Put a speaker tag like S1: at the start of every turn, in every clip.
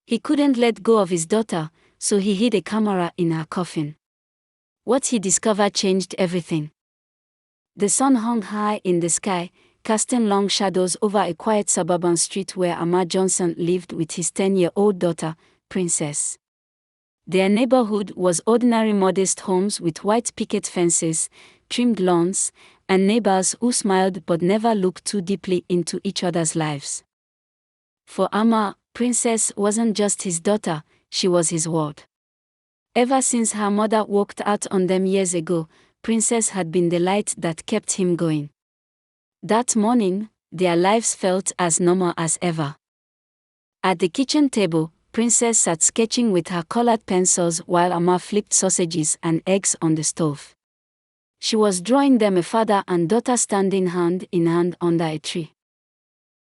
S1: He couldn't let go of his daughter, so he hid a camera in her coffin. What he discovered changed everything. The sun hung high in the sky, casting long shadows over a quiet suburban street where Amaka Johnson lived with his 10-year-old daughter, Princess. Their neighborhood was ordinary modest homes with white picket fences, trimmed lawns, and neighbors who smiled but never looked too deeply into each other's lives. For Amaka, Princess wasn't just his daughter, she was his world. Ever since her mother walked out on them years ago, Princess had been the light that kept him going. That morning, their lives felt as normal as ever. At the kitchen table, Princess sat sketching with her colored pencils while Amaka flipped sausages and eggs on the stove. She was drawing them, a father and daughter standing hand in hand under a tree.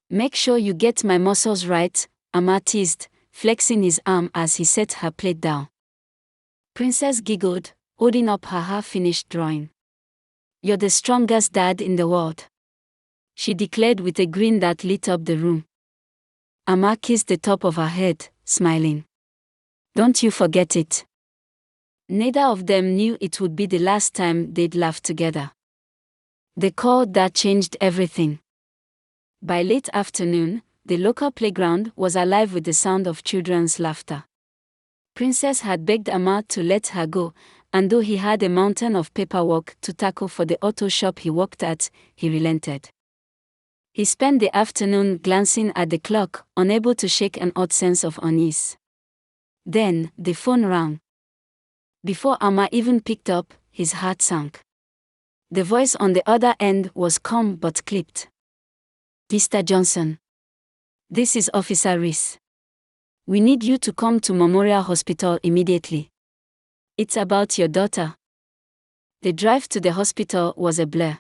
S1: "Make sure you get my muscles right," Amaka teased, flexing his arm as he set her plate down. Princess giggled, holding up her half-finished drawing. "You're the strongest dad in the world," she declared with a grin that lit up the room. Amaka kissed the top of her head, smiling. "Don't you forget it." Neither of them knew it would be the last time they'd laugh together. The call that changed everything. By late afternoon, the local playground was alive with the sound of children's laughter. Princess had begged Amaka to let her go, and though he had a mountain of paperwork to tackle for the auto shop he worked at, he relented. He spent the afternoon glancing at the clock, unable to shake an odd sense of unease. Then, the phone rang. Before Amaka even picked up, his heart sank. The voice on the other end was calm but clipped. "Mr. Johnson. This is Officer Reese. We need you to come to Memorial Hospital immediately. It's about your daughter." The drive to the hospital was a blur.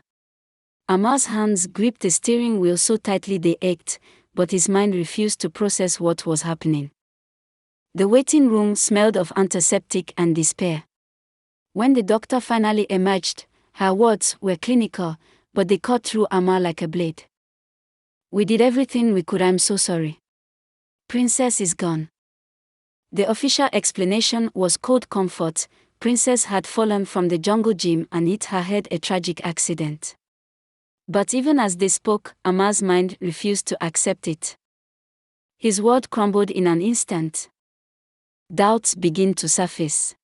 S1: Amaka's hands gripped the steering wheel so tightly they ached, but his mind refused to process what was happening. The waiting room smelled of antiseptic and despair. When the doctor finally emerged, her words were clinical, but they cut through Amaka like a blade. "We did everything we could. I'm so sorry. Princess is gone." The official explanation was cold comfort. Princess had fallen from the jungle gym and hit her head, a tragic accident. But even as they spoke, Amaka's mind refused to accept it. His world crumbled in an instant. Doubts began to surface.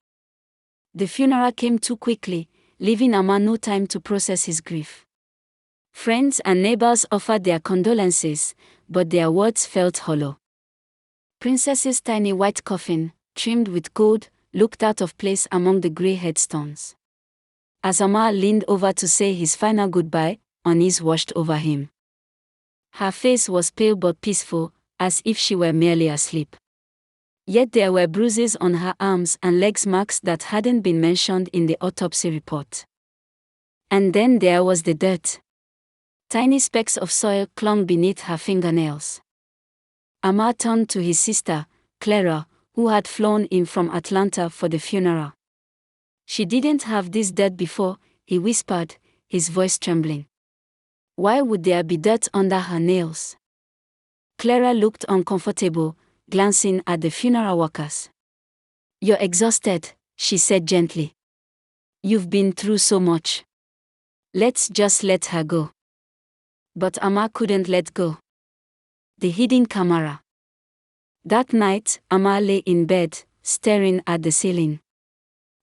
S1: The funeral came too quickly, leaving Amaka no time to process his grief. Friends and neighbors offered their condolences, but their words felt hollow. Princess's tiny white coffin, trimmed with gold, looked out of place among the grey headstones. As Amaka leaned over to say his final goodbye, unease washed over him. Her face was pale but peaceful, as if she were merely asleep. Yet there were bruises on her arms and legs, marks that hadn't been mentioned in the autopsy report. And then there was the dirt. Tiny specks of soil clung beneath her fingernails. Amaka turned to his sister, Clara, who had flown in from Atlanta for the funeral. "She didn't have this dirt before," he whispered, his voice trembling. "Why would there be dirt under her nails?" Clara looked uncomfortable, glancing at the funeral workers. "You're exhausted," she said gently. "You've been through so much. Let's just let her go." But Amaka couldn't let go. The hidden camera. That night, Amaka lay in bed, staring at the ceiling.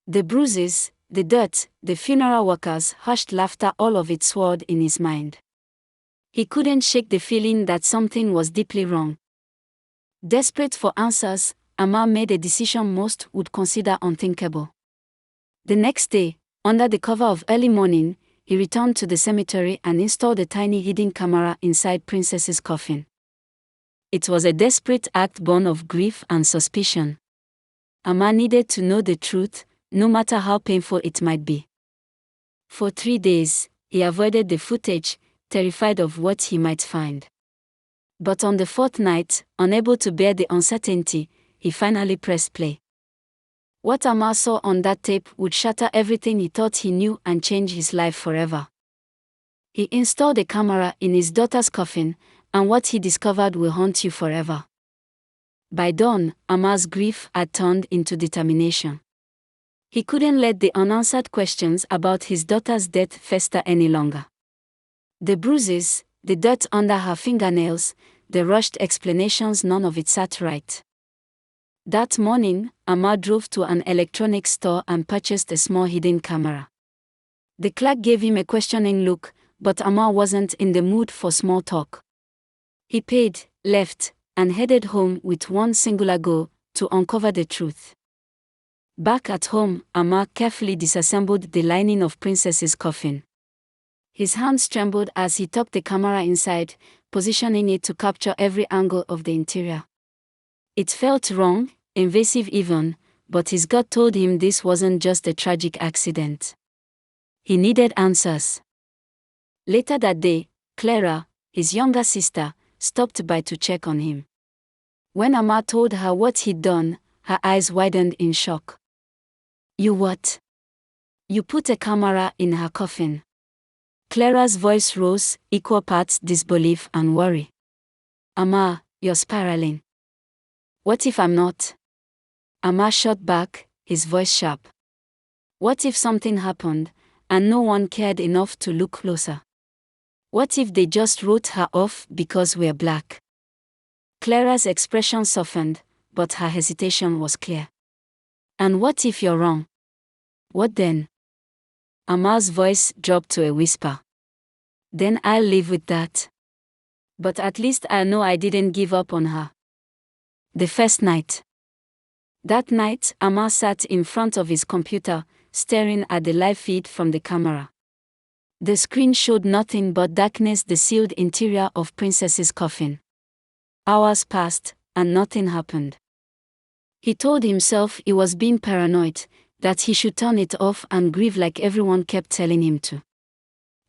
S1: The bruises, the dirt, the funeral workers' hushed laughter, all of it swirled in his mind. He couldn't shake the feeling that something was deeply wrong. Desperate for answers, Amaka made a decision most would consider unthinkable. The next day, under the cover of early morning, he returned to the cemetery and installed a tiny hidden camera inside Princess's coffin. It was a desperate act born of grief and suspicion. Amaka needed to know the truth, no matter how painful it might be. For 3 days, he avoided the footage, terrified of what he might find. But on the 4th night, unable to bear the uncertainty, he finally pressed play. What Amaka saw on that tape would shatter everything he thought he knew and change his life forever. He installed a camera in his daughter's coffin, and what he discovered will haunt you forever. By dawn, Amar's grief had turned into determination. He couldn't let the unanswered questions about his daughter's death fester any longer. The bruises, the dirt under her fingernails, the rushed explanations, none of it sat right. That morning, Amar drove to an electronics store and purchased a small hidden camera. The clerk gave him a questioning look, but Amar wasn't in the mood for small talk. He paid, left, and headed home with one singular goal: to uncover the truth. Back at home, Amar carefully disassembled the lining of Princess's coffin. His hands trembled as he tucked the camera inside, positioning it to capture every angle of the interior. It felt wrong, invasive even, but his gut told him this wasn't just a tragic accident. He needed answers. Later that day, Clara, his younger sister, stopped by to check on him. When Amar told her what he'd done, her eyes widened in shock. "You what? You put a camera in her coffin?" Clara's voice rose, equal parts disbelief and worry. "Amar, you're spiraling." "What if I'm not?" Amar shot back, his voice sharp. "What if something happened, and no one cared enough to look closer? What if they just wrote her off because we're black?" Clara's expression softened, but her hesitation was clear. "And what if you're wrong? What then?" Amar's voice dropped to a whisper. "Then I'll live with that. But at least I know I didn't give up on her." The first night. That night, Amar sat in front of his computer, staring at the live feed from the camera. The screen showed nothing but darkness, the sealed interior of Princess's coffin. Hours passed, and nothing happened. He told himself he was being paranoid, that he should turn it off and grieve like everyone kept telling him to.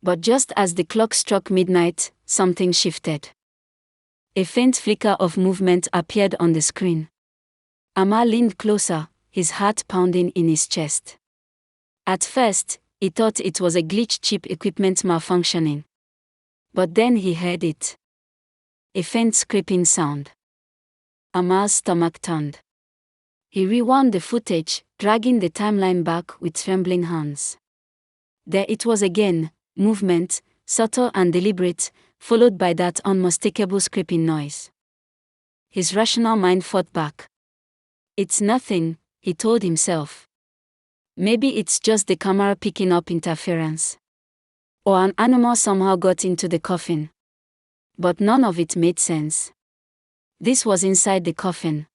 S1: But just as the clock struck midnight, something shifted. A faint flicker of movement appeared on the screen. Amar leaned closer, his heart pounding in his chest. At first, he thought it was a glitch, cheap equipment malfunctioning. But then he heard it. A faint scraping sound. Amar's stomach turned. He rewound the footage, dragging the timeline back with trembling hands. There it was again, movement, subtle and deliberate, followed by that unmistakable scraping noise. His rational mind fought back. "It's nothing," he told himself. "Maybe it's just the camera picking up interference. Or an animal somehow got into the coffin." But none of it made sense. This was inside the coffin.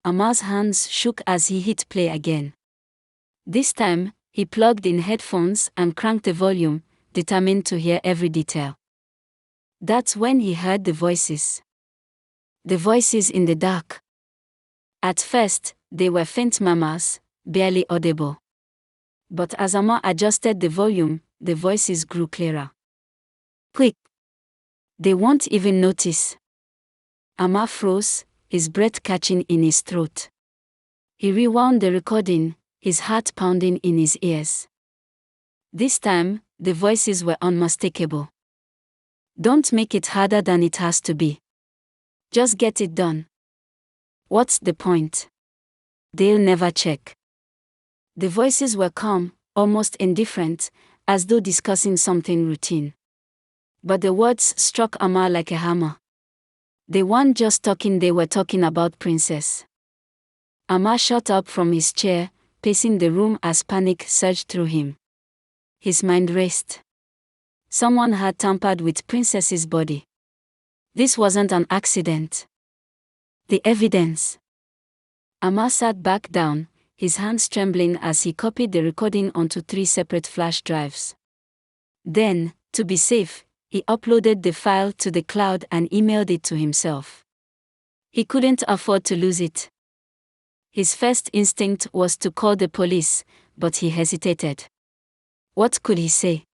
S1: Amar's hands shook as he hit play again. This time, he plugged in headphones and cranked the volume, determined to hear every detail. That's when he heard the voices. The voices in the dark. At first, they were faint murmurs, barely audible. But as Amar adjusted the volume, the voices grew clearer. "Quick! They won't even notice." Amar froze, his breath catching in his throat. He rewound the recording, his heart pounding in his ears. This time, the voices were unmistakable. "Don't make it harder than it has to be. Just get it done. What's the point? They'll never check." The voices were calm, almost indifferent, as though discussing something routine. But the words struck Amar like a hammer. They weren't just talking, they were talking about Princess. Amar shot up from his chair, pacing the room as panic surged through him. His mind raced. Someone had tampered with Princess's body. This wasn't an accident. The evidence. Amar sat back down, his hands trembling as he copied the recording onto 3 separate flash drives. Then, to be safe, he uploaded the file to the cloud and emailed it to himself. He couldn't afford to lose it. His first instinct was to call the police, but he hesitated. What could he say?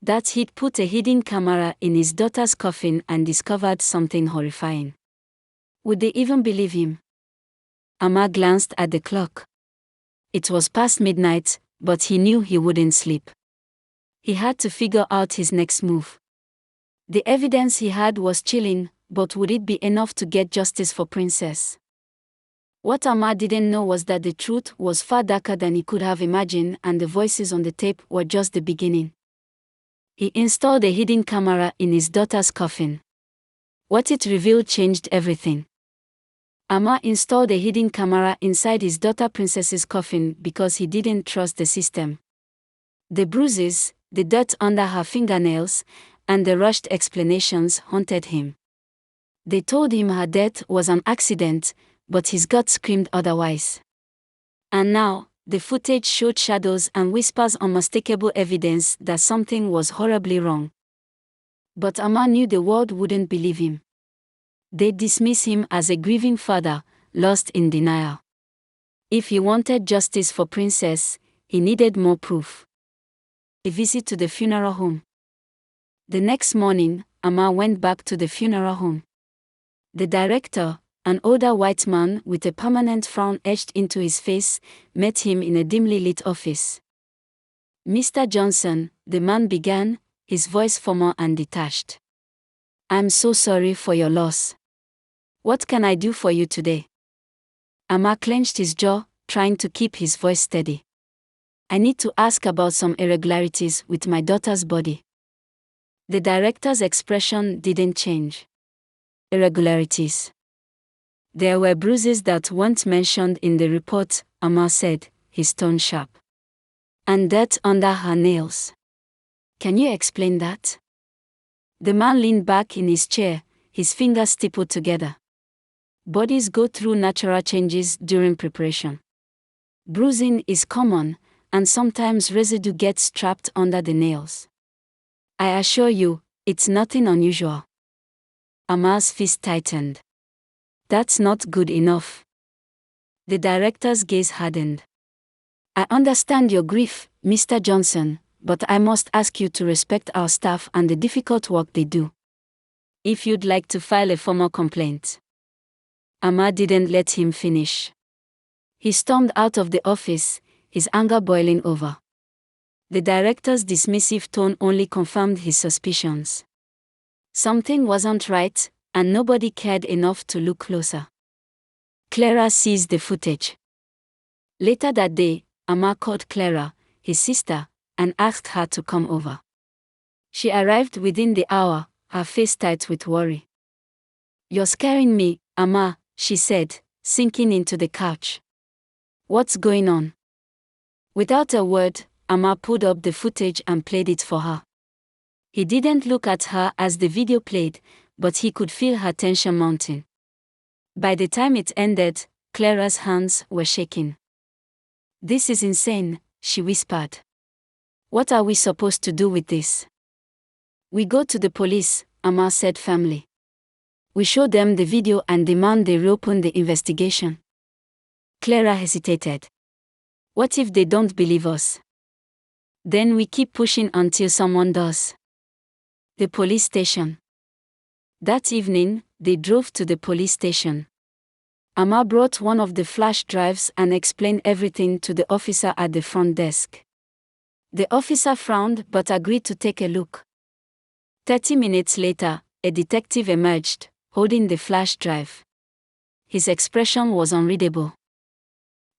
S1: That he'd put a hidden camera in his daughter's coffin and discovered something horrifying. Would they even believe him? Amar glanced at the clock. It was past midnight, but he knew he wouldn't sleep. He had to figure out his next move. The evidence he had was chilling, but would it be enough to get justice for Princess? What Amar didn't know was that the truth was far darker than he could have imagined, and the voices on the tape were just the beginning. He installed a hidden camera in his daughter's coffin. What it revealed changed everything. Amar installed a hidden camera inside his daughter Princess's coffin because he didn't trust the system. The bruises, the dirt under her fingernails, and the rushed explanations haunted him. They told him her death was an accident, but his gut screamed otherwise. And now, the footage showed shadows and whispers, unmistakable evidence that something was horribly wrong. But Amar knew the world wouldn't believe him. They'd dismiss him as a grieving father, lost in denial. If he wanted justice for Princess, he needed more proof. A visit to the funeral home. The next morning, Amar went back to the funeral home. The director, an older white man with a permanent frown etched into his face, met him in a dimly lit office. "Mr. Johnson," the man began, his voice formal and detached. "I'm so sorry for your loss. What can I do for you today?" Amar clenched his jaw, trying to keep his voice steady. "I need to ask about some irregularities with my daughter's body." The director's expression didn't change. Irregularities. There were bruises that weren't mentioned in the report, Amar said, his tone sharp. "And dirt under her nails. Can you explain that?" The man leaned back in his chair, his fingers stippled together. "Bodies go through natural changes during preparation. Bruising is common, and sometimes residue gets trapped under the nails. I assure you, it's nothing unusual." Amar's fist tightened. "That's not good enough." The director's gaze hardened. "I understand your grief, Mr. Johnson, but I must ask you to respect our staff and the difficult work they do. If you'd like to file a formal complaint." Amar didn't let him finish. He stormed out of the office, his anger boiling over. The director's dismissive tone only confirmed his suspicions. Something wasn't right, and nobody cared enough to look closer. Clara seized the footage. Later that day, Amar called Clara, his sister, and asked her to come over. She arrived within the hour, her face tight with worry. "You're scaring me, Amar," she said, sinking into the couch. "What's going on?" Without a word, Amar pulled up the footage and played it for her. He didn't look at her as the video played, but he could feel her tension mounting. By the time it ended, Clara's hands were shaking. "This is insane," she whispered. "What are we supposed to do with this?" "We go to the police," Amar said firmly. "We show them the video and demand they reopen the investigation." Clara hesitated. "What if they don't believe us?" "Then we keep pushing until someone does." The police station. That evening, they drove to the police station. Amar brought one of the flash drives and explained everything to the officer at the front desk. The officer frowned but agreed to take a look. 30 minutes later, a detective emerged, holding the flash drive. His expression was unreadable.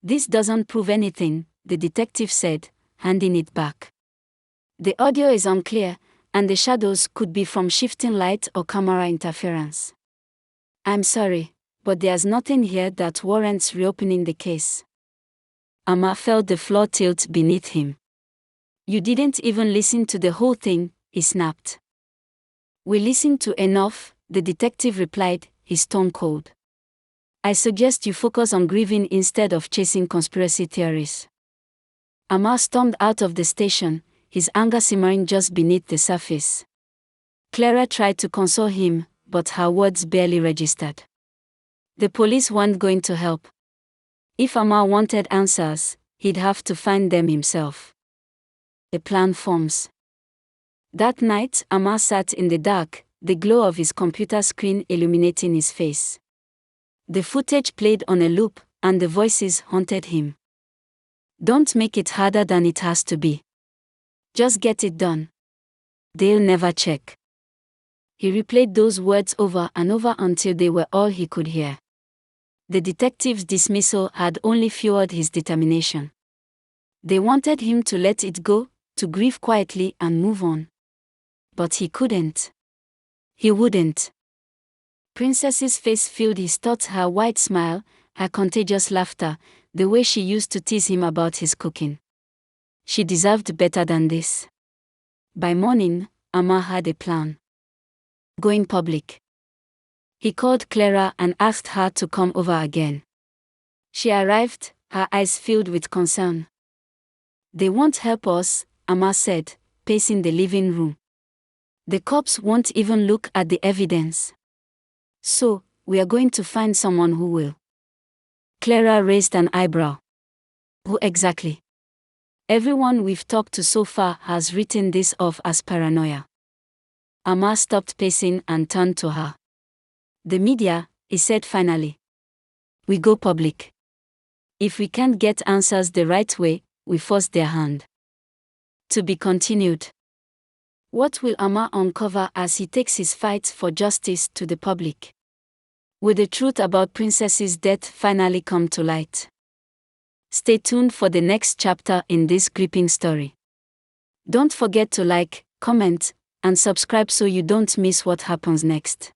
S1: "This doesn't prove anything," the detective said, handing it back. "The audio is unclear, and the shadows could be from shifting light or camera interference. I'm sorry, but there's nothing here that warrants reopening the case." Amar felt the floor tilt beneath him. "You didn't even listen to the whole thing," he snapped. "We listened to enough," the detective replied, his tone cold. "I suggest you focus on grieving instead of chasing conspiracy theories." Amar stormed out of the station, his anger simmering just beneath the surface. Clara tried to console him, but her words barely registered. The police weren't going to help. If Amar wanted answers, he'd have to find them himself. A plan forms. That night, Amar sat in the dark, the glow of his computer screen illuminating his face. The footage played on a loop, and the voices haunted him. "Don't make it harder than it has to be. Just get it done. They'll never check." He replayed those words over and over until they were all he could hear. The detectives' dismissal had only fueled his determination. They wanted him to let it go, to grieve quietly and move on. But he couldn't. He wouldn't. Princess's face filled his thoughts, her wide smile, her contagious laughter, the way she used to tease him about his cooking. She deserved better than this. By morning, Amma had a plan. Going public. He called Clara and asked her to come over again. She arrived, her eyes filled with concern. "They won't help us," Amma said, pacing the living room. "The cops won't even look at the evidence. So, we are going to find someone who will." Clara raised an eyebrow. "Who exactly?" "Everyone we've talked to so far has written this off as paranoia." Amma stopped pacing and turned to her. "The media," he said finally. "We go public. If we can't get answers the right way, we force their hand." To be continued. What will Amma uncover as he takes his fight for justice to the public? Will the truth about Princess's death finally come to light? Stay tuned for the next chapter in this gripping story. Don't forget to like, comment, and subscribe so you don't miss what happens next.